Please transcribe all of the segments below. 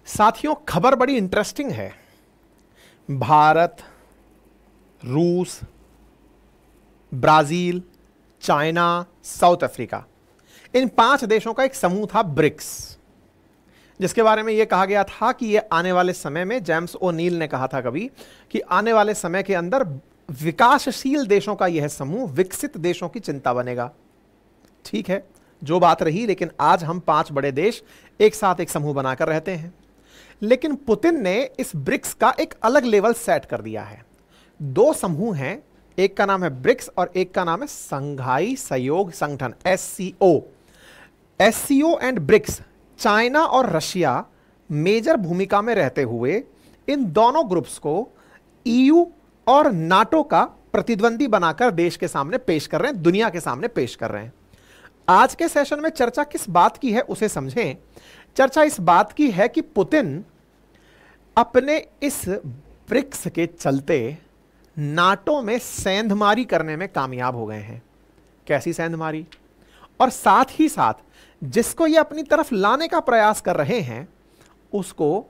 साथियों, खबर बड़ी इंटरेस्टिंग है। भारत, रूस, ब्राजील, चाइना, साउथ अफ्रीका, इन 5 देशों का एक समूह था ब्रिक्स, जिसके बारे में यह कहा गया था कि यह आने वाले समय में, जेम्स ओ'नील ने कहा था कभी कि आने वाले समय के अंदर विकासशील देशों का यह समूह विकसित देशों की चिंता बनेगा। ठीक है, जो बात रही, लेकिन आज हम 5 बड़े देश एक साथ एक समूह बनाकर रहते हैं। लेकिन पुतिन ने इस ब्रिक्स का एक अलग लेवल सेट कर दिया है। 2 समूह हैं, एक का नाम है ब्रिक्स और एक का नाम है संघाई सहयोग संगठन, SCO. SCO and BRICS, China और रशिया मेजर भूमिका में रहते हुए इन दोनों ग्रुप्स को ईयू और नाटो का प्रतिद्वंदी बनाकर देश के सामने पेश कर रहे हैं, दुनिया के सामने पेश कर रहे हैं। आज के सेशन में चर्चा किस बात की है उसे समझें। चर्चा इस बात की है कि पुतिन अपने इस ब्रिक्स के चलते नाटो में सेंधमारी करने में कामयाब हो गए हैं। कैसी सेंधमारी? और साथ ही साथ जिसको ये अपनी तरफ लाने का प्रयास कर रहे हैं उसको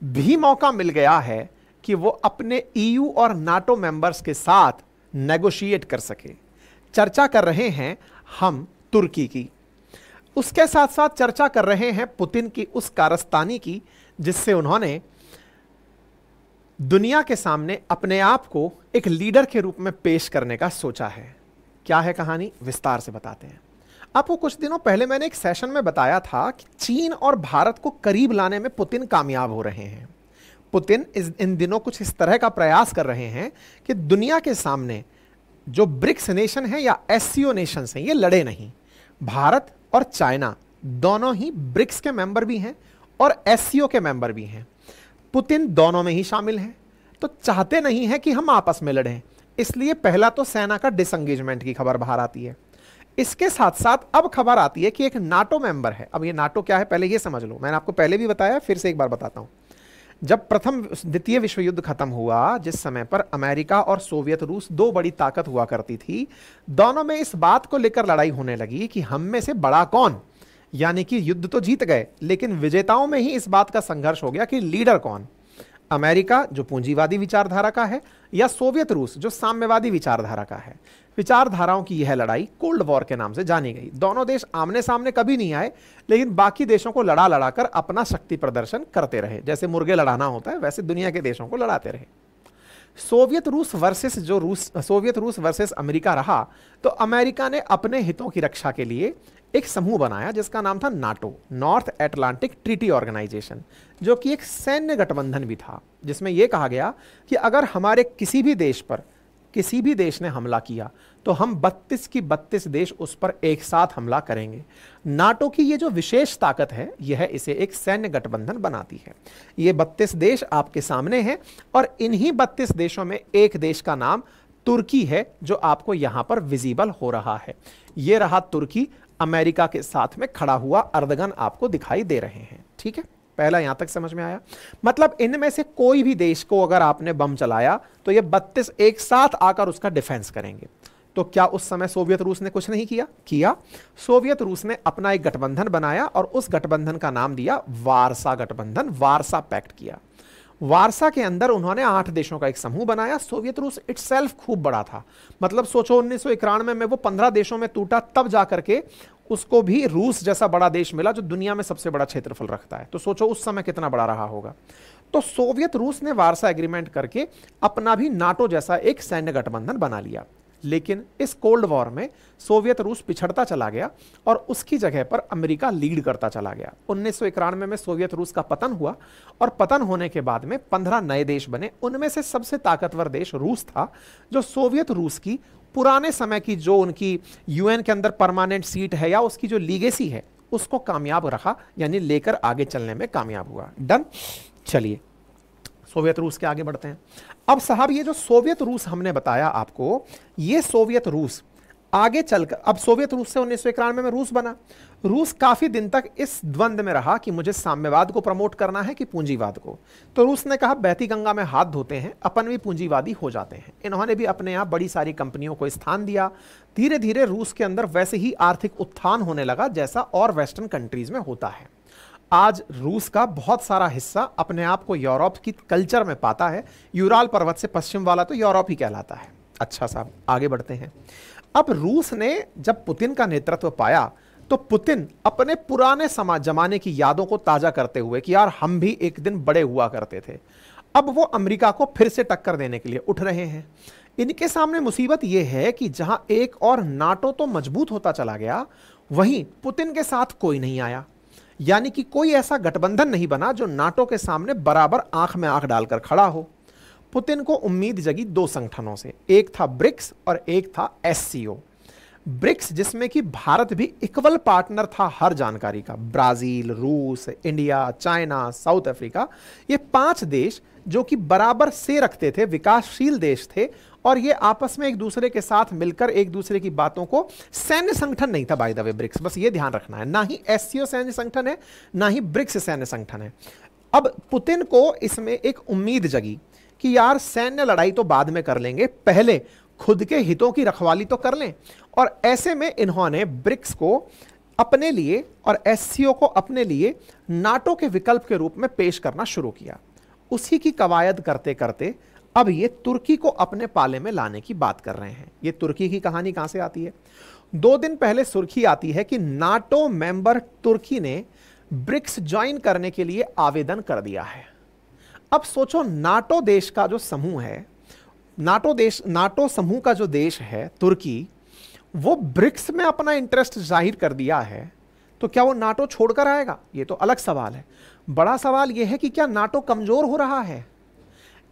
भी मौका मिल गया है कि वो अपने ईयू और नाटो मेंबर्स के साथ नेगोशिएट कर सके। चर्चा कर रहे हैं हम तुर्की की, उसके साथ साथ चर्चा कर रहे हैं पुतिन की उस कारस्तानी की जिससे उन्होंने दुनिया के सामने अपने आप को एक लीडर के रूप में पेश करने का सोचा है। क्या है कहानी, विस्तार से बताते हैं आपको। कुछ दिनों पहले मैंने एक सेशन में बताया था कि चीन और भारत को करीब लाने में पुतिन कामयाब हो रहे हैं। पुतिन इन दिनों कुछ इस तरह का प्रयास कर रहे हैं कि दुनिया के सामने जो ब्रिक्स नेशन है या एससीओ नेशंस हैं, ये लड़े नहीं। भारत और चाइना दोनों ही ब्रिक्स के मेंबर भी हैं और एससीओ के मेंबर भी हैं। पुतिन दोनों में ही शामिल हैं, तो चाहते नहीं हैं कि हम आपस में लड़ें। इसलिए पहला तो सेना का डिसंगेजमेंट की खबर बाहर आती है। इसके साथ साथ अब खबर आती है कि एक नाटो मेंबर है। अब ये नाटो क्या है पहले ये समझ लो, मैंने आपको पहले भी बताया, फिर से एक बार बताता हूं। जब द्वितीय विश्व युद्ध खत्म हुआ, जिस समय पर अमेरिका और सोवियत रूस 2 बड़ी ताकत हुआ करती थी, दोनों में इस बात को लेकर लड़ाई होने लगी कि हम में से बड़ा कौन। यानी कि युद्ध तो जीत गए, लेकिन विजेताओं में ही इस बात का संघर्ष हो गया कि लीडर कौन, अमेरिका जो पूंजीवादी विचारधारा का है या सोवियत रूस जो साम्यवादी विचारधारा का है। विचारधाराओं की यह लड़ाई कोल्ड वॉर के नाम से जानी गई। दोनों देश आमने सामने कभी नहीं आए, लेकिन बाकी देशों को लड़ा लड़ाकर अपना शक्ति प्रदर्शन करते रहे। जैसे मुर्गे लड़ाना होता है, वैसे दुनिया के देशों को लड़ाते रहे। सोवियत रूस वर्सेस अमेरिका रहा, तो अमेरिका ने अपने हितों की रक्षा के लिए एक समूह बनाया जिसका नाम था NATO, North Atlantic Treaty Organisation, जो कि एक सैन्य गठबंधन भी था, जिसमें यह कहा गया कि अगर हमारे किसी भी देश पर किसी भी देश ने हमला किया तो हम 32 की 32 देश उस पर एक साथ हमला करेंगे। नाटो की ये जो विशेष ताकत है, यह इसे एक सैन्य गठबंधन बनाती है। ये 32 देश आपके सामने हैं और इन्हीं 32 देशों में एक देश का नाम तुर्की है, जो आपको यहां पर विजिबल हो रहा है। यह रहा तुर्की, अमेरिका के साथ में खड़ा हुआ अर्दगन आपको दिखाई दे रहे हैं। ठीक है, पहला यहां तक समझ में आया। मतलब इनमें से कोई भी देश को अगर आपने बम चलाया तो ये 32 एक साथ आकर उसका डिफेंस करेंगे। तो क्या उस समय सोवियत रूस ने कुछ नहीं किया? सोवियत रूस ने अपना एक गठबंधन बनाया और उस गठबंधन का नाम दिया वारसा गठबंधन, वारसा पैक्ट किया। वारसा के अंदर उन्होंने 8 देशों का एक समूह बनाया। सोवियत रूस इटसेल्फ खूब बड़ा था। मतलब सोचो 1991 में वो 15 देशों में टूटा, तब जाकर के उसको भी रूस जैसा बड़ा देश मिला जो दुनिया में सबसे बड़ा क्षेत्रफल रखता है। तो सोचो उस समय कितना बड़ा रहा होगा। तो सोवियत रूस ने वारसा एग्रीमेंट करके अपना भी नाटो जैसा एक सैन्य गठबंधन बना लिया। लेकिन इस कोल्ड वॉर में सोवियत रूस पिछड़ता चला गया और उसकी जगह पर अमेरिका लीड करता चला गया। 1991 में सोवियत रूस का पतन हुआ और पतन होने के बाद में 15 नए देश बने। उनमें से सबसे ताकतवर देश रूस था, जो सोवियत रूस की पुराने समय की जो उनकी यूएन के अंदर परमानेंट सीट है या उसकी जो लीगेसी है उसको कामयाब रखा, यानी लेकर आगे चलने में कामयाब हुआ। डन। चलिए सोवियत रूस के आगे बढ़ते हैं। अब साहब ये जो सोवियत रूस हमने बताया आपको, ये सोवियत रूस आगे चलकर, अब सोवियत रूस से 1991 में रूस बना। रूस काफी दिन तक इस द्वंद में रहा कि मुझे साम्यवाद को प्रमोट करना है कि पूंजीवाद को। तो रूस ने कहा बहती गंगा में हाथ धोते हैं, अपन भी पूंजीवादी हो जाते हैं। इन्होंने भी अपने यहाँ बड़ी सारी कंपनियों को स्थान दिया। धीरे धीरे रूस के अंदर वैसे ही आर्थिक उत्थान होने लगा जैसा और वेस्टर्न कंट्रीज में होता है। आज रूस का बहुत सारा हिस्सा अपने आप को यूरोप की कल्चर में पाता है। यूराल पर्वत से पश्चिम वाला तो यूरोप ही कहलाता है। अच्छा साहब, आगे बढ़ते हैं। अब रूस ने जब पुतिन का नेतृत्व पाया तो पुतिन अपने पुराने जमाने की यादों को ताजा करते हुए कि यार हम भी एक दिन बड़े हुआ करते थे, अब वो अमेरिका को फिर से टक्कर देने के लिए उठ रहे हैं। इनके सामने मुसीबत यह है कि जहां एक और नाटो तो मजबूत होता चला गया, वहीं पुतिन के साथ कोई नहीं आया। यानी कि कोई ऐसा गठबंधन नहीं बना जो नाटो के सामने बराबर आंख में आंख डालकर खड़ा हो। पुतिन को उम्मीद जगी दो संगठनों से, एक था ब्रिक्स और एक था एससीओ। ब्रिक्स जिसमें कि भारत भी इक्वल पार्टनर था हर जानकारी का। ब्राजील, रूस, इंडिया, चाइना, साउथ अफ्रीका, ये 5 देश जो कि बराबर से रखते थे, विकासशील देश थे, और ये आपस में एक दूसरे के साथ मिलकर एक दूसरे की बातों को, सैन्य संगठन नहीं था बाय द वे ब्रिक्स, बस ये ध्यान रखना है, ना ही एससीओ सैन्य संगठन है ना ही ब्रिक्स सैन्य संगठन है। अब पुतिन को इसमें एक उम्मीद जगी कि यार सैन्य लड़ाई तो बाद में कर लेंगे, पहले खुद के हितों की रखवाली तो कर लें। और ऐसे में इन्होंने ब्रिक्स को अपने लिए और एससीओ को अपने लिए नाटो के विकल्प के रूप में पेश करना शुरू किया। उसी की कवायद करते करते अब ये तुर्की को अपने पाले में लाने की बात कर रहे हैं। ये तुर्की की कहानी कहां से आती है? 2 दिन पहले सुर्खी आती है कि नाटो मेंबर तुर्की ने ब्रिक्स ज्वाइन करने के लिए आवेदन कर दिया है। अब सोचो, नाटो देश का जो समूह है, नाटो समूह का जो देश है तुर्की, वो ब्रिक्स में अपना इंटरेस्ट जाहिर कर दिया है, तो क्या वो नाटो छोड़कर आएगा? ये तो अलग सवाल है। बड़ा सवाल यह है कि क्या नाटो कमजोर हो रहा है?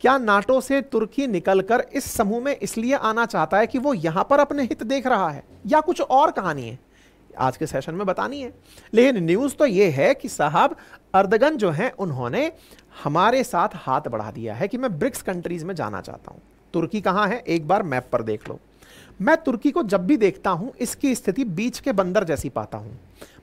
क्या नाटो से तुर्की निकलकर इस समूह में इसलिए आना चाहता है कि वो यहां पर अपने हित देख रहा है, या कुछ और कहानी है? आज के सेशन में बतानी है। लेकिन न्यूज तो यह है कि साहब अर्दगन जो है उन्होंने हमारे साथ हाथ बढ़ा दिया है कि मैं ब्रिक्स कंट्रीज में जाना चाहता हूं। तुर्की कहां है एक बार मैप पर देख लो। मैं तुर्की को जब भी देखता हूं इसकी स्थिति बीच के बंदर जैसी पाता हूं।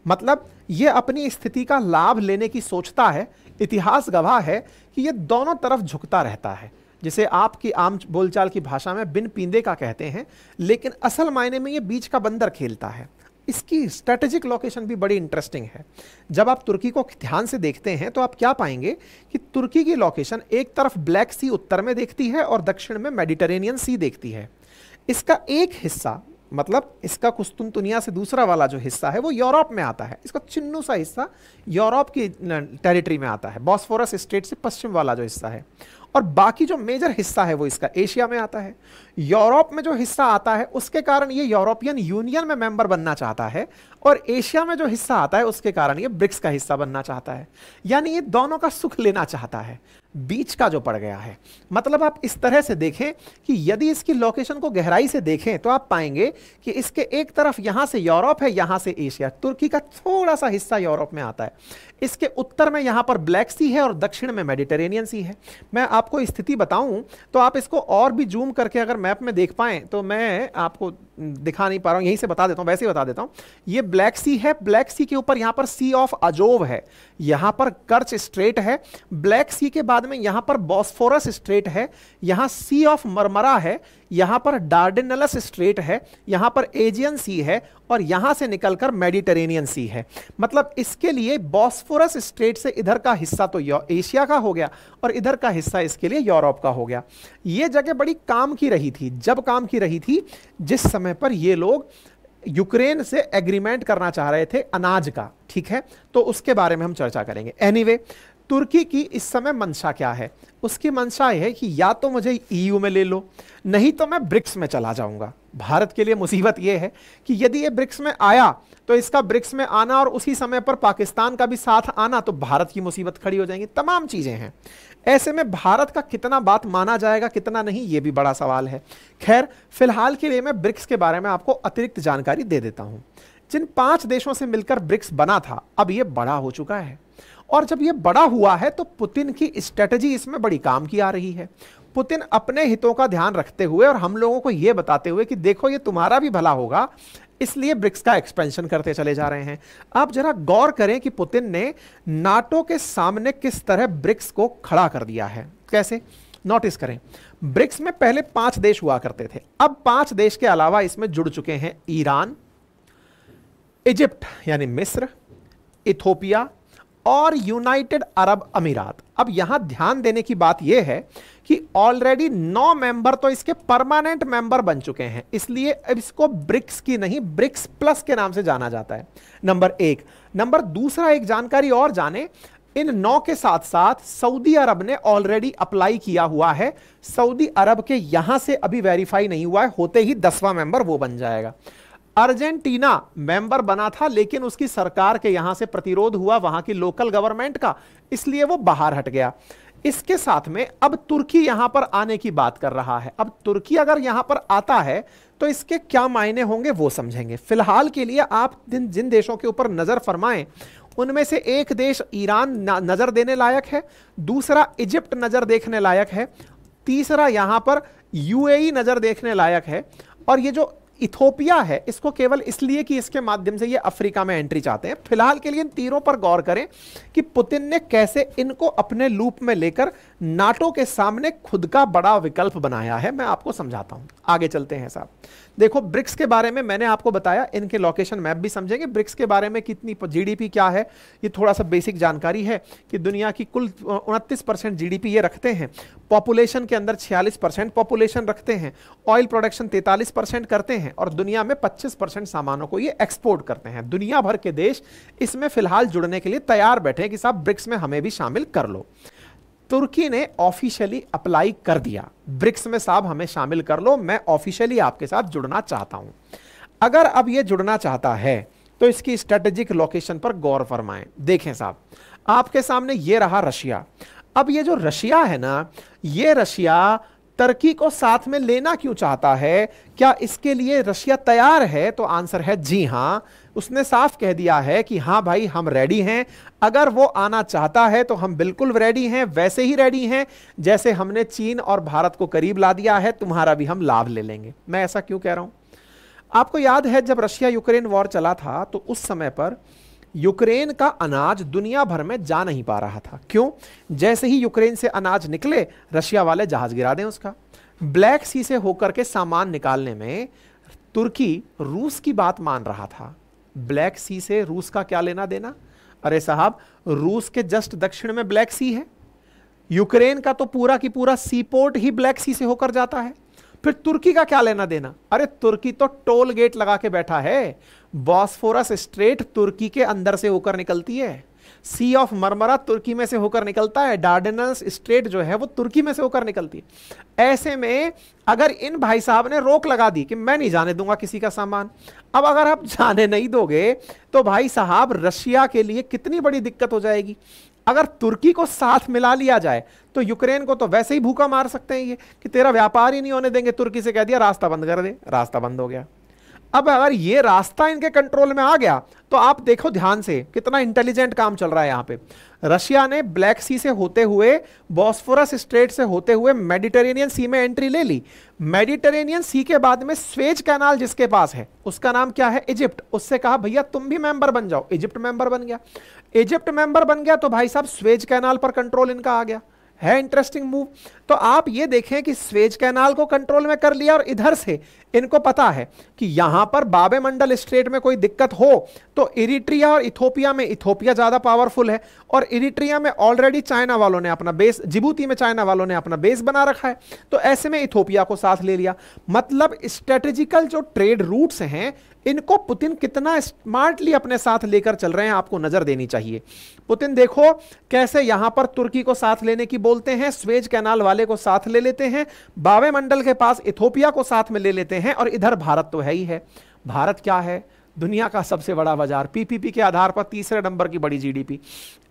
मतलब यह अपनी स्थिति का लाभ लेने की सोचता है। इतिहास गवाह है कि यह दोनों तरफ झुकता रहता है, जिसे आपकी आम बोलचाल की भाषा में बिन पींदे का कहते हैं, लेकिन असल मायने में यह बीच का बंदर खेलता है। इसकी स्ट्रेटेजिक लोकेशन भी बड़ी इंटरेस्टिंग है। जब आप तुर्की को ध्यान से देखते हैं तो आप क्या पाएंगे कि तुर्की की लोकेशन एक तरफ ब्लैक सी उत्तर में देखती है और दक्षिण में मेडिटेरेनियन सी देखती है। इसका एक हिस्सा, मतलब इसका कुस्तुनतुनिया से दूसरा वाला जो हिस्सा है वो यूरोप में आता है। इसका चिन्नू सा हिस्सा यूरोप की टेरिटरी में आता है, बॉस्फोरस स्ट्रेट से पश्चिम वाला जो हिस्सा है, और बाकी जो मेजर हिस्सा है वो इसका एशिया में आता है। यूरोप में जो हिस्सा आता है उसके कारण ये यूरोपियन यूनियन में मेंबर बनना चाहता है, और एशिया में जो हिस्सा आता है उसके कारण ये ब्रिक्स का हिस्सा बनना चाहता है। यानी ये दोनों का सुख लेना चाहता है, बीच का जो पड़ गया है। मतलब आप इस तरह से देखें कि यदि इसकी लोकेशन को गहराई से देखें तो आप पाएंगे कि इसके एक तरफ यहां से यूरोप है, यहां से एशिया। तुर्की का थोड़ा सा हिस्सा यूरोप में आता है, इसके उत्तर में यहां पर ब्लैक सी है और दक्षिण में मेडिटेरेनियन सी है। मैं आपको स्थिति बताऊं तो आप इसको और भी जूम करके अगर मैप में देख पाएं तो मैं आपको दिखा नहीं पा रहा हूं, यहीं से बता देता हूं, वैसे ही बता देता हूं। ये ब्लैक सी है, ब्लैक सी के ऊपर यहां पर सी ऑफ अजोव है, यहां पर कर्च स्ट्रेट है, ब्लैक सी के बाद में यहां पर बॉस्फोरस स्ट्रेट है, यहां सी ऑफ मरमरा है, यहां पर डार्डेनलस स्ट्रेट है, यहां पर एजियन सी है, और यहां से निकलकर मेडिटेरेनियन सी है। मतलब इसके लिए बॉस्फोरस स्ट्रेट से इधर का हिस्सा तो एशिया का हो गया और इधर का हिस्सा इसके लिए यूरोप का हो गया। यह जगह बड़ी काम की रही थी। जब काम की रही थी जिस समय पर ये लोग यूक्रेन से एग्रीमेंट करना चाह रहे थे अनाज का, ठीक है, तो उसके बारे में हम चर्चा करेंगे। एनीवे, तुर्की की इस समय मंशा क्या है? उसकी मंशा यह है कि या तो मुझे ईयू में ले लो, नहीं तो मैं ब्रिक्स में चला जाऊंगा। भारत के लिए मुसीबत यह है कि यदि ये ब्रिक्स में आया तो इसका ब्रिक्स में आना और उसी समय पर पाकिस्तान का भी साथ आना, तो भारत की मुसीबत खड़ी हो जाएंगी। तमाम चीजें हैं। ऐसे में भारत का कितना बात माना जाएगा, कितना नहीं, यह भी बड़ा सवाल है। खैर, फिलहाल के लिए मैं ब्रिक्स के बारे में आपको अतिरिक्त जानकारी दे देता हूं। जिन 5 देशों से मिलकर ब्रिक्स बना था, अब यह बड़ा हो चुका है, और जब यह बड़ा हुआ है तो पुतिन की स्ट्रेटजी इसमें बड़ी काम की आ रही है। पुतिन अपने हितों का ध्यान रखते हुए और हम लोगों को यह बताते हुए कि देखो ये तुम्हारा भी भला होगा, इसलिए ब्रिक्स का एक्सपेंशन करते चले जा रहे हैं। आप जरा गौर करें कि पुतिन ने नाटो के सामने किस तरह ब्रिक्स को खड़ा कर दिया है। कैसे? नोटिस करें, ब्रिक्स में पहले 5 देश हुआ करते थे, अब 5 देश के अलावा इसमें जुड़ चुके हैं ईरान, इजिप्ट यानी मिस्र, इथोपिया और यूनाइटेड अरब अमीरात। अब यहां ध्यान देने की बात यह है कि ऑलरेडी 9 मेंबर तो इसके परमानेंट मेंबर बन चुके हैं, इसलिए अब इसको ब्रिक्स की नहीं ब्रिक्स प्लस के नाम से जाना जाता है। नंबर 1। नंबर दूसरा, एक जानकारी और जाने, इन 9 के साथ साथ सऊदी अरब ने ऑलरेडी अप्लाई किया हुआ है। सऊदी अरब के यहां से अभी वेरीफाई नहीं हुआ है, होते ही 10वां मेंबर वो बन जाएगा। अर्जेंटीना मेंबर बना था, लेकिन उसकी सरकार के यहां से प्रतिरोध हुआ, वहां की लोकल गवर्नमेंट का, इसलिए वो बाहर हट गया। इसके साथ में अब तुर्की यहां पर आने की बात कर रहा है। अब तुर्की अगर यहां पर आता है तो इसके क्या मायने होंगे वो समझेंगे। फिलहाल के लिए आप जिन देशों के ऊपर नजर फरमाएं, उनमें से एक देश ईरान नजर देने लायक है, दूसरा इजिप्ट नजर देखने लायक है, तीसरा यहां पर यूएई नजर देखने लायक है, और ये जो इथोपिया है इसको केवल इसलिए कि इसके माध्यम से ये अफ्रीका में एंट्री चाहते हैं। फिलहाल के लिए इन तीनों पर गौर करें कि पुतिन ने कैसे इनको अपने लूप में लेकर नाटो के सामने खुद का बड़ा विकल्प बनाया है, मैं आपको समझाता हूं। आगे चलते हैं साहब। देखो, ब्रिक्स के बारे में मैंने आपको बताया, इनके लोकेशन मैप भी समझेंगे। ब्रिक्स के बारे में कितनी जीडीपी क्या है, ये थोड़ा सा बेसिक जानकारी है कि दुनिया की कुल 29% जीडीपी ये रखते हैं, पॉपुलेशन के अंदर 46% पॉपुलेशन रखते हैं, ऑयल प्रोडक्शन 43% करते हैं, और दुनिया में 25% सामानों को ये एक्सपोर्ट करते हैं। दुनिया भर के देश इसमें फिलहाल जुड़ने के लिए तैयार बैठे हैं कि साहब ब्रिक्स में हमें भी शामिल कर लो। तुर्की ने ऑफिशियली अप्लाई कर दिया, ब्रिक्स में साहब हमें शामिल कर लो, मैं ऑफिशियली आपके साथ जुड़ना चाहता हूं। अगर अब ये जुड़ना चाहता है तो इसकी स्ट्रेटेजिक लोकेशन पर गौर फरमाएं। देखें साहब, आपके सामने ये रहा रशिया। अब ये जो रशिया है ना, ये रशिया तुर्की को साथ में लेना क्यों चाहता है? क्या इसके लिए रशिया तैयार है? तो आंसर है जी हां। उसने साफ कह दिया है कि हां भाई हम रेडी हैं, अगर वो आना चाहता है तो हम बिल्कुल रेडी हैं, वैसे ही रेडी हैं जैसे हमने चीन और भारत को करीब ला दिया है, तुम्हारा भी हम लाभ ले लेंगे। मैं ऐसा क्यों कह रहा हूं? आपको याद है जब रशिया यूक्रेन वॉर चला था तो उस समय पर यूक्रेन का अनाज दुनिया भर में जा नहीं पा रहा था। क्यों? जैसे ही यूक्रेन से अनाज निकले, रशिया वाले जहाज गिरा दें उसका। ब्लैक सी से होकर के सामान निकालने में तुर्की रूस की बात मान रहा था। ब्लैक सी से रूस का क्या लेना देना? अरे साहब, रूस के जस्ट दक्षिण में ब्लैक सी है, यूक्रेन का तो पूरा की पूरा सी पोर्ट ही ब्लैक सी से होकर जाता है, फिर तुर्की का क्या लेना देना? अरे तुर्की तो टोल गेट लगा के बैठा है। बॉस्फोरस स्ट्रेट तुर्की के अंदर से होकर निकलती है, सी ऑफ मरमरा तुर्की में से होकर निकलता है, डार्डेनल्स स्ट्रेट जो है वो तुर्की में से होकर निकलती है। ऐसे में अगर इन भाई साहब ने रोक लगा दी कि मैं नहीं जाने दूंगा किसी का सामान, अब अगर आप जाने नहीं दोगे तो भाई साहब रशिया के लिए कितनी बड़ी दिक्कत हो जाएगी। अगर तुर्की को साथ मिला लिया जाए तो यूक्रेन को तो वैसे ही भूखा मार सकते हैं ये कि तेरा व्यापार ही नहीं होने देंगे। तुर्की से कह दिया रास्ता बंद कर दे, रास्ता बंद हो गया। अब अगर ये रास्ता इनके कंट्रोल में आ गया तो आप देखो ध्यान से कितना इंटेलिजेंट काम चल रहा है यहां पे। रशिया ने ब्लैक सी से होते हुए, बॉस्फोरस स्ट्रेट से होते हुए मेडिटेरेनियन सी में एंट्री ले ली। मेडिटेरेनियन सी के बाद में स्वेज कैनाल जिसके पास है उसका नाम क्या है? इजिप्ट। उससे कहा भैया तुम भी मेंबर बन जाओ। इजिप्ट मेंबर बन गया। इजिप्ट मेंबर बन गया तो भाई साहब स्वेज कैनाल पर कंट्रोल इनका आ गया। है इंटरेस्टिंग मूव। तो आप ये देखें कि स्वेज कैनाल को कंट्रोल में कर लिया और इधर से इनको पता है कि यहां पर बाबे मंडल स्ट्रेट में कोई दिक्कत हो तो इरिट्रिया और इथोपिया में, इथोपिया ज्यादा पावरफुल है और इरिट्रिया में ऑलरेडी चाइना वालों ने अपना बेस, जिबूती में चाइना वालों ने अपना बेस बना रखा है, तो ऐसे में इथोपिया को साथ ले लिया। मतलब स्ट्रेटेजिकल जो ट्रेड रूट्स हैं इनको पुतिन कितना स्मार्टली अपने साथ लेकर चल रहे हैं, आपको नजर देनी चाहिए। पुतिन देखो कैसे यहां पर तुर्की को साथ लेने की बोलते हैं, स्वेज कैनाल वाले को साथ ले लेते हैं, बाबे मंडल के पास इथोपिया को साथ में ले लेते हैं, और इधर भारत तो है ही है। भारत क्या है? दुनिया का सबसे बड़ा बाजार, पीपीपी के आधार पर तीसरे नंबर की बड़ी जीडीपी।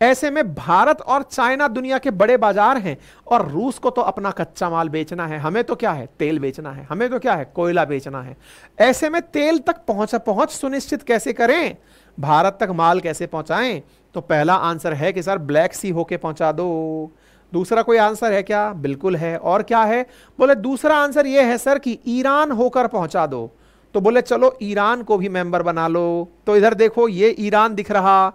ऐसे में भारत और चाइना दुनिया के बड़े बाजार हैं, और रूस को तो अपना कच्चा माल बेचना है, हमें तो क्या है? तेल बेचना है, हमें तो क्या है? कोयला बेचना है। ऐसे में तेल तक पहुंच सुनिश्चित कैसे करें, भारत तक माल कैसे पहुंचाएं? तो पहला आंसर है कि सर ब्लैक सी होके पहुंचा दो। दूसरा कोई आंसर है क्या? बिल्कुल है। और क्या है? बोले दूसरा आंसर यह है सर कि ईरान होकर पहुंचा दो। तो बोले चलो ईरान को भी मेंबर बना लो। तो इधर देखो ये ईरान दिख रहा,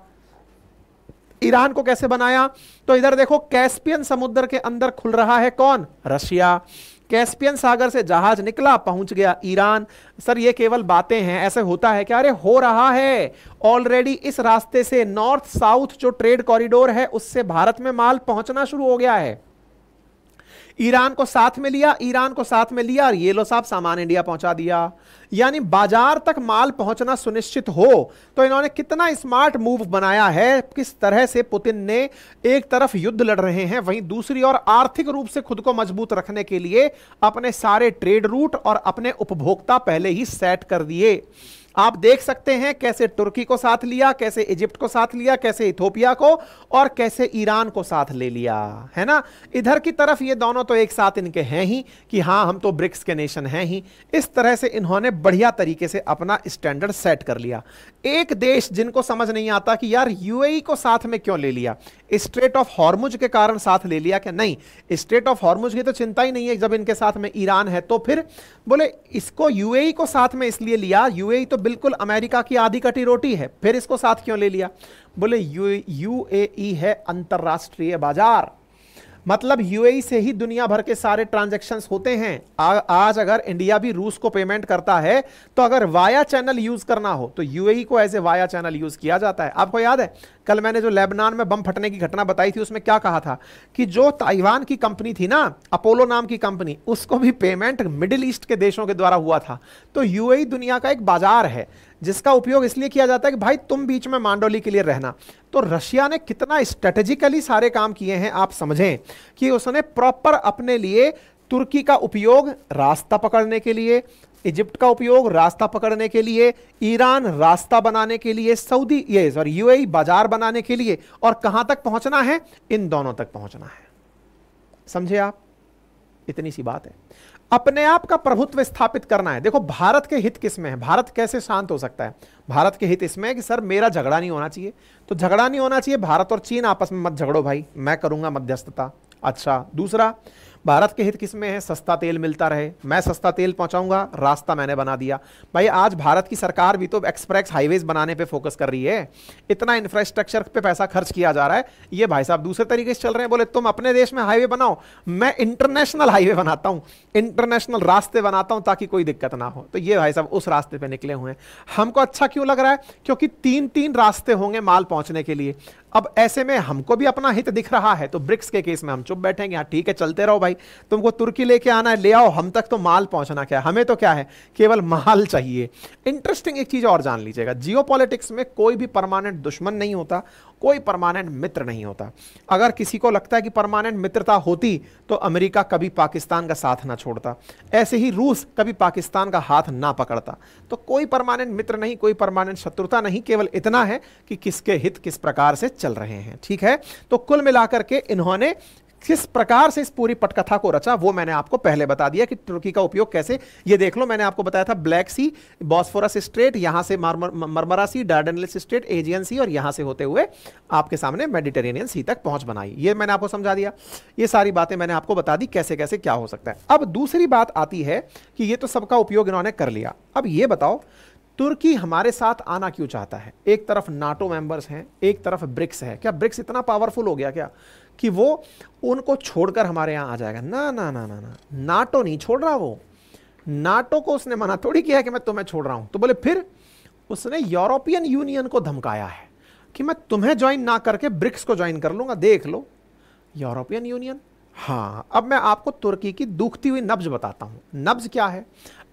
ईरान को कैसे बनाया? तो इधर देखो कैस्पियन समुद्र के अंदर खुल रहा है कौन? रशिया। कैस्पियन सागर से जहाज निकला, पहुंच गया ईरान। सर ये केवल बातें हैं, ऐसे होता है क्या? अरे हो रहा है ऑलरेडी। इस रास्ते से नॉर्थ साउथ जो ट्रेड कॉरिडोर है उससे भारत में माल पहुंचना शुरू हो गया है। ईरान को साथ में लिया, ईरान को साथ में लिया और ये लो साहब सामान इंडिया पहुंचा दिया। यानी बाजार तक माल पहुंचना सुनिश्चित हो। तो इन्होंने कितना स्मार्ट मूव बनाया है, किस तरह से पुतिन ने एक तरफ युद्ध लड़ रहे हैं, वहीं दूसरी ओर आर्थिक रूप से खुद को मजबूत रखने के लिए अपने सारे ट्रेड रूट और अपने उपभोक्ता पहले ही सेट कर दिए। आप देख सकते हैं कैसे तुर्की को साथ लिया, कैसे इजिप्ट को साथ लिया, कैसे इथोपिया को और कैसे ईरान को साथ ले लिया, है ना। इधर की तरफ ये दोनों तो एक साथ इनके हैं ही कि हां हम तो ब्रिक्स के नेशन हैं ही। इस तरह से इन्होंने बढ़िया तरीके से अपना स्टैंडर्ड सेट कर लिया। एक देश जिनको समझ नहीं आता कि यार यूएई को साथ में क्यों ले लिया, स्ट्रेट ऑफ हॉर्मुज के कारण साथ ले लिया क्या? नहीं, स्ट्रेट ऑफ हॉर्मुज की तो चिंता ही नहीं है जब इनके साथ में ईरान है। तो फिर बोले इसको यूएई को साथ में इसलिए लिया, यूएई तो बिल्कुल अमेरिका की आधी कटी रोटी है, फिर इसको साथ क्यों ले लिया? बोले यूएई है अंतरराष्ट्रीय बाजार, मतलब यूएई से ही दुनिया भर के सारे ट्रांजैक्शंस होते हैं। आज अगर इंडिया भी रूस को पेमेंट करता है तो अगर वाया चैनल यूज करना हो तो यूएई को as a via channel use किया जाता है। आपको याद है कल मैंने जो लेबनान में बम फटने की घटना बताई थी उसमें क्या कहा था कि जो ताइवान की कंपनी थी ना, अपोलो नाम की कंपनी, उसको भी पेमेंट मिडिल ईस्ट के देशों के द्वारा हुआ था। तो यूएई दुनिया का एक बाजार है जिसका उपयोग इसलिए किया जाता है कि भाई तुम बीच में मांडोली के लिए रहना। तो रशिया ने कितना स्ट्रेटेजिकली सारे काम किए हैं आप समझें कि उसने प्रॉपर अपने लिए तुर्की का उपयोग रास्ता पकड़ने के लिए, इजिप्ट का उपयोग रास्ता पकड़ने के लिए, ईरान रास्ता बनाने के लिए, सऊदी यूएई बाजार बनाने के लिए, और कहां तक पहुंचना है? इन दोनों तक पहुंचना है। समझे आप? इतनी सी बात है। अपने आप का प्रभुत्व स्थापित करना है। देखो भारत के हित किसमें है, भारत कैसे शांत हो सकता है? भारत के हित इसमें है कि सर मेरा झगड़ा नहीं होना चाहिए, तो झगड़ा नहीं होना चाहिए, भारत और चीन आपस में मत झगड़ो भाई, मैं करूंगा मध्यस्थता। अच्छा, दूसरा भारत के हित किसमें है? सस्ता तेल मिलता रहे, मैं सस्ता तेल पहुंचाऊंगा, रास्ता मैंने बना दिया। भाई आज भारत की सरकार भी तो एक्सप्रेस हाईवेज बनाने पे फोकस कर रही है, इतना इंफ्रास्ट्रक्चर पे पैसा खर्च किया जा रहा है। ये भाई साहब दूसरे तरीके से चल रहे हैं, बोले तुम अपने देश में हाईवे बनाओ, मैं इंटरनेशनल हाईवे बनाता हूं, इंटरनेशनल रास्ते बनाता हूं ताकि कोई दिक्कत ना हो। तो ये भाई साहब उस रास्ते पे निकले हुए हैं। हमको अच्छा क्यों लग रहा है? क्योंकि 3-3 रास्ते होंगे माल पहुंचने के लिए। अब ऐसे में हमको भी अपना हित दिख रहा है, तो ब्रिक्स के केस में हम चुप बैठेंगे, हाँ ठीक है चलते रहो भाई, तुमको तुर्की लेके आना है ले आओ, हम तक तो माल पहुंचना क्या है, हमें तो क्या है केवल माल चाहिए। इंटरेस्टिंग एक चीज और जान लीजिएगा, जियोपॉलिटिक्स में कोई भी परमानेंट दुश्मन नहीं होता, कोई परमानेंट मित्र नहीं होता। अगर किसी को लगता है कि परमानेंट मित्रता होती तो अमेरिका कभी पाकिस्तान का साथ ना छोड़ता, ऐसे ही रूस कभी पाकिस्तान का हाथ ना पकड़ता। तो कोई परमानेंट मित्र नहीं, कोई परमानेंट शत्रुता नहीं, केवल इतना है कि किसके हित किस प्रकार से चल रहे हैं। ठीक है, तो कुल मिलाकर के इन्होंने किस प्रकार से इस पूरी पटकथा को रचा वो मैंने आपको पहले बता दिया कि तुर्की का उपयोग कैसे। ये देख लो, मैंने आपको बताया था ब्लैक सी, बॉस्फोरस स्ट्रेट, यहां से मरमरा सी, डार्डेनलिस स्ट्रेट, एजियन सी, और यहां से होते हुए आपके सामने मेडिटेरेनियन सी तक पहुंच बनाई। ये मैंने आपको समझा दिया, ये सारी बातें मैंने आपको बता दी कैसे कैसे क्या हो सकता है। अब दूसरी बात आती है कि ये तो सबका उपयोग इन्होंने कर लिया। अब ये बताओ तुर्की हमारे साथ आना क्यों चाहता है? एक तरफ नाटो मेंबर्स हैं, एक तरफ ब्रिक्स है। क्या ब्रिक्स इतना पावरफुल हो गया क्या कि वो उनको छोड़कर हमारे यहां आ जाएगा? ना ना ना ना ना, नाटो नहीं छोड़ रहा वो। नाटो को उसने मना थोड़ी किया कि मैं तुम्हें छोड़ रहा हूं। तो बोले फिर उसने यूरोपियन यूनियन को धमकाया है कि मैं तुम्हें ज्वाइन ना करके ब्रिक्स को ज्वाइन कर लूंगा। देख लो यूरोपियन यूनियन। हाँ, अब मैं आपको तुर्की की दुखती हुई नब्ज बताता हूं। नब्ज क्या है?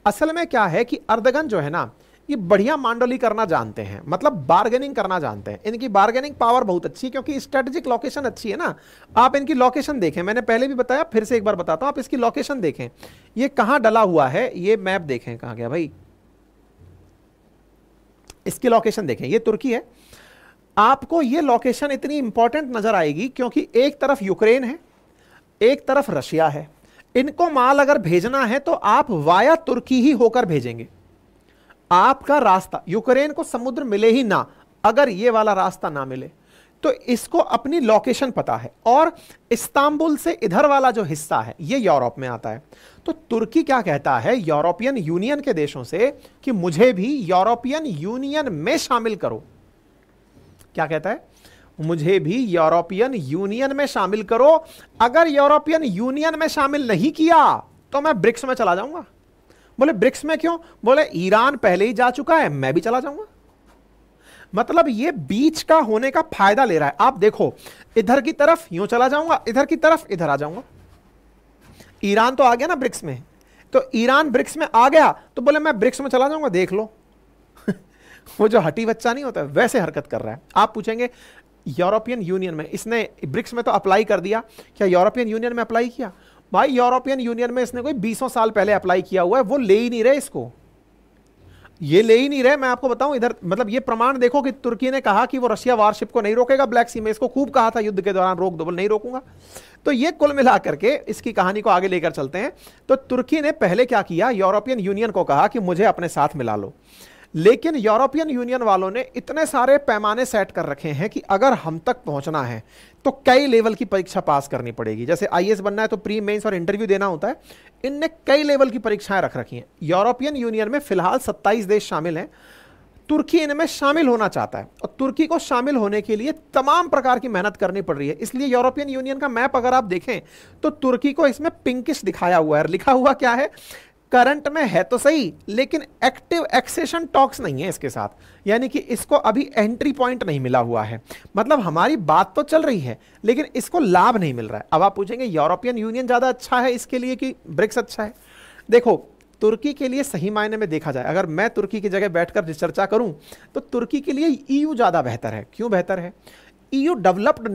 असल में क्या है कि अर्दगन जो है ना, ये बढ़िया मांडोली करना जानते हैं, मतलब बार्गेनिंग करना जानते हैं। इनकी बार्गेनिंग पावर बहुत अच्छी है क्योंकि स्ट्रेटेजिक लोकेशन अच्छी है ना। आप इनकी लोकेशन देखें, मैंने पहले भी बताया, फिर से एक बार बताता हूं, आप इसकी लोकेशन देखें, ये कहां डला हुआ है, ये मैप देखें कहां गया भाई, इसकी लोकेशन देखें, ये तुर्की है। आपको ये लोकेशन इतनी इंपॉर्टेंट नजर आएगी क्योंकि एक तरफ यूक्रेन है, एक तरफ रशिया है। इनको माल अगर भेजना है तो आप वाया तुर्की ही होकर भेजेंगे। आपका रास्ता, यूक्रेन को समुद्र मिले ही ना, अगर ये वाला रास्ता ना मिले तो इसको अपनी लोकेशन पता है, और इस्तांबुल से इधर वाला जो हिस्सा है ये यूरोप में आता है। तो तुर्की क्या कहता है यूरोपियन यूनियन के देशों से कि मुझे भी यूरोपियन यूनियन में शामिल करो। क्या कहता है? मुझे भी यूरोपियन यूनियन में शामिल करो। अगर यूरोपियन यूनियन में शामिल नहीं किया तो मैं ब्रिक्स में चला जाऊंगा। बोले ब्रिक्स में क्यों? बोले ईरान पहले ही जा चुका है, मैं भी चला जाऊंगा। मतलब ये बीच का होने का फायदा ले रहा है। आप देखो, इधर की तरफ यूं चला जाऊंगा, इधर की तरफ इधर आ जाऊंगा। ईरान तो आ गया ना ब्रिक्स में, तो ईरान ब्रिक्स में आ गया तो बोले मैं ब्रिक्स में चला जाऊंगा। देख लो वो जो हटी बच्चा नहीं होता वैसे हरकत कर रहा है। आप पूछेंगे यूरोपियन यूनियन में, इसने ब्रिक्स में तो अप्लाई कर दिया, क्या यूरोपियन यूनियन में अप्लाई किया? भाई यूरोपियन यूनियन में इसने कोई 20 साल पहले अप्लाई किया हुआ है, वो ले ही नहीं रहे इसको, ये ले ही नहीं रहे। मैं आपको बताऊं इधर, मतलब ये प्रमाण देखो कि तुर्की ने कहा कि वो रशिया वारशिप को नहीं रोकेगा ब्लैक सी में, इसको खूब कहा था युद्ध के दौरान रोक दो, बोल नहीं रोकूंगा। तो ये कुल मिला करके इसकी कहानी को आगे लेकर चलते हैं। तो तुर्की ने पहले क्या किया, यूरोपियन यूनियन को कहा कि मुझे अपने साथ मिला लो, लेकिन यूरोपियन यूनियन वालों ने इतने सारे पैमाने सेट कर रखे हैं कि अगर हम तक पहुंचना है तो कई लेवल की परीक्षा पास करनी पड़ेगी। जैसे आईएएस बनना है तो प्री मेंस और इंटरव्यू देना होता है, इनने कई लेवल की परीक्षाएं रख रखी हैं। यूरोपियन यूनियन में फिलहाल 27 देश शामिल हैं, तुर्की इनमें शामिल होना चाहता है और तुर्की को शामिल होने के लिए तमाम प्रकार की मेहनत करनी पड़ रही है। इसलिए यूरोपियन यूनियन का मैप अगर आप देखें तो तुर्की को इसमें पिंकिश दिखाया हुआ है, लिखा हुआ क्या है, करंट में है तो सही लेकिन एक्टिव एक्सेशन टॉक्स नहीं है इसके साथ, यानी कि इसको अभी एंट्री पॉइंट नहीं मिला हुआ है। मतलब हमारी बात तो चल रही है लेकिन इसको लाभ नहीं मिल रहा है। अब आप पूछेंगे यूरोपियन यूनियन ज्यादा अच्छा है इसके लिए कि ब्रिक्स अच्छा है? देखो, तुर्की के लिए सही मायने में देखा जाए, अगर मैं तुर्की की जगह बैठकर चर्चा करूं तो तुर्की के लिए ईयू ज्यादा बेहतर है। क्यों बेहतर है? ईयू डेवलप्ड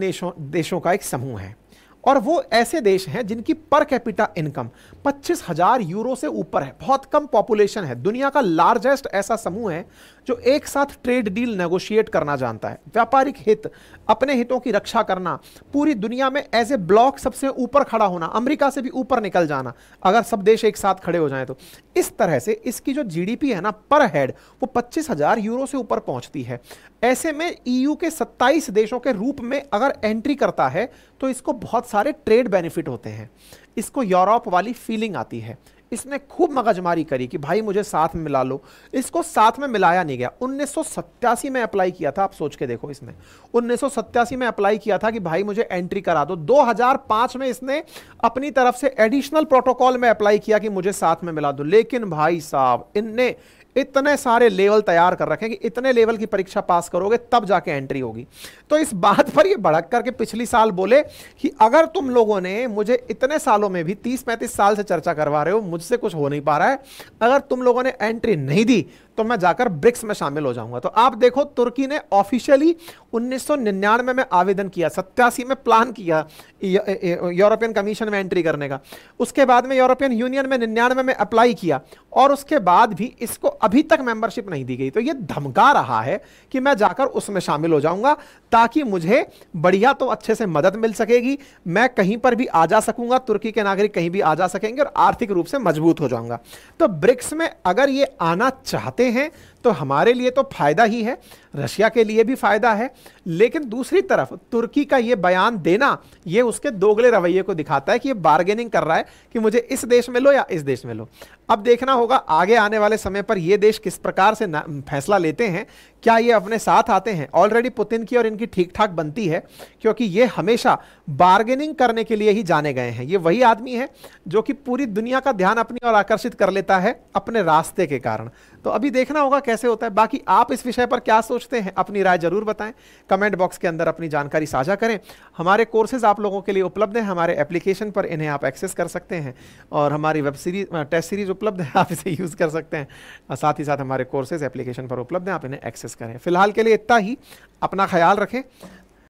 देशों का एक समूह है और वो ऐसे देश हैं जिनकी पर कैपिटा इनकम 25,000 यूरो से ऊपर है, बहुत कम पॉपुलेशन है, दुनिया का लार्जेस्ट ऐसा समूह है जो एक साथ ट्रेड डील नेगोशिएट करना जानता है, व्यापारिक हित, अपने हितों की रक्षा करना, पूरी दुनिया में एज ए ब्लॉक सबसे ऊपर खड़ा होना, अमेरिका से भी ऊपर निकल जाना अगर सब देश एक साथ खड़े हो जाएं तो। इस तरह से इसकी जो जीडीपी है ना पर हेड, वो 25,000 यूरो से ऊपर पहुंचती है। ऐसे में ईयू के 27 देशों के रूप में अगर एंट्री करता है तो इसको बहुत सारे ट्रेड बेनिफिट होते हैं, इसको यूरोप वाली फीलिंग आती है। इसने खूब मगजमारी करी कि भाई मुझे साथ में मिला लो, इसको साथ में मिलाया नहीं गया। 1987 में अप्लाई किया था, आप सोच के देखो, इसने 1987 में अप्लाई किया था कि भाई मुझे एंट्री करा दो। 2005 में इसने अपनी तरफ से एडिशनल प्रोटोकॉल में अप्लाई किया कि मुझे साथ में मिला दो, लेकिन भाई साहब इनने इतने सारे लेवल तैयार कर रखे हैं कि इतने लेवल की परीक्षा पास करोगे तब जाके एंट्री होगी। तो इस बात पर ये भड़क करके पिछली साल बोले कि अगर तुम लोगों ने मुझे इतने सालों में भी 30-35 साल से चर्चा करवा रहे हो, मुझसे कुछ हो नहीं पा रहा है, अगर तुम लोगों ने एंट्री नहीं दी तो मैं जाकर ब्रिक्स में शामिल हो जाऊंगा। तो आप देखो, तुर्की ने ऑफिशियली 1999 में आवेदन किया, 87 में प्लान किया यूरोपियन कमीशन में एंट्री करने का, उसके बाद में यूरोपियन यूनियन में 99 में अप्लाई किया और उसके बाद भी इसको अभी तक मेंबरशिप नहीं दी गई। तो ये धमका रहा है कि मैं जाकर उसमें शामिल हो जाऊंगा ताकि मुझे बढ़िया तो अच्छे से मदद मिल सकेगी, मैं कहीं पर भी आ जा सकूंगा, तुर्की के नागरिक कहीं भी आ जा सकेंगे और आर्थिक रूप से मजबूत हो जाऊंगा। तो ब्रिक्स में अगर ये आना चाहते हैं तो हमारे लिए तो फायदा ही है, रशिया के लिए भी फायदा है, लेकिन दूसरी तरफ तुर्की का ये बयान देना ये उसके दोगले रवैये को दिखाता है कि ये बार्गेनिंग कर रहा है कि मुझे इस देश में लो या इस देश में लो। अब देखना होगा आगे आने वाले समय पर ये देश किस प्रकार से फैसला लेते हैं, क्या ये अपने साथ आते हैं। ऑलरेडी पुतिन की और इनकी ठीक ठाक बनती है क्योंकि ये हमेशा बार्गेनिंग करने के लिए ही जाने गए हैं। ये वही आदमी है जो कि पूरी दुनिया का ध्यान अपनी ओर आकर्षित कर लेता है अपने रास्ते के कारण। तो अभी देखना होगा कैसे होता है। बाकी आप इस विषय पर क्या सोचते हैं, अपनी राय जरूर बताएं, कमेंट बॉक्स के अंदर अपनी जानकारी साझा करें। हमारे कोर्सेज आप लोगों के लिए उपलब्ध हैं, हमारे एप्लीकेशन पर इन्हें आप एक्सेस कर सकते हैं और हमारी वेब सीरीज टेस्ट सीरीज उपलब्ध है, आप इसे यूज़ कर सकते हैं। साथ ही साथ हमारे कोर्सेज एप्लीकेशन पर उपलब्ध हैं, आप इन्हें एक्सेस करें। फिलहाल के लिए इतना ही, अपना ख्याल रखें,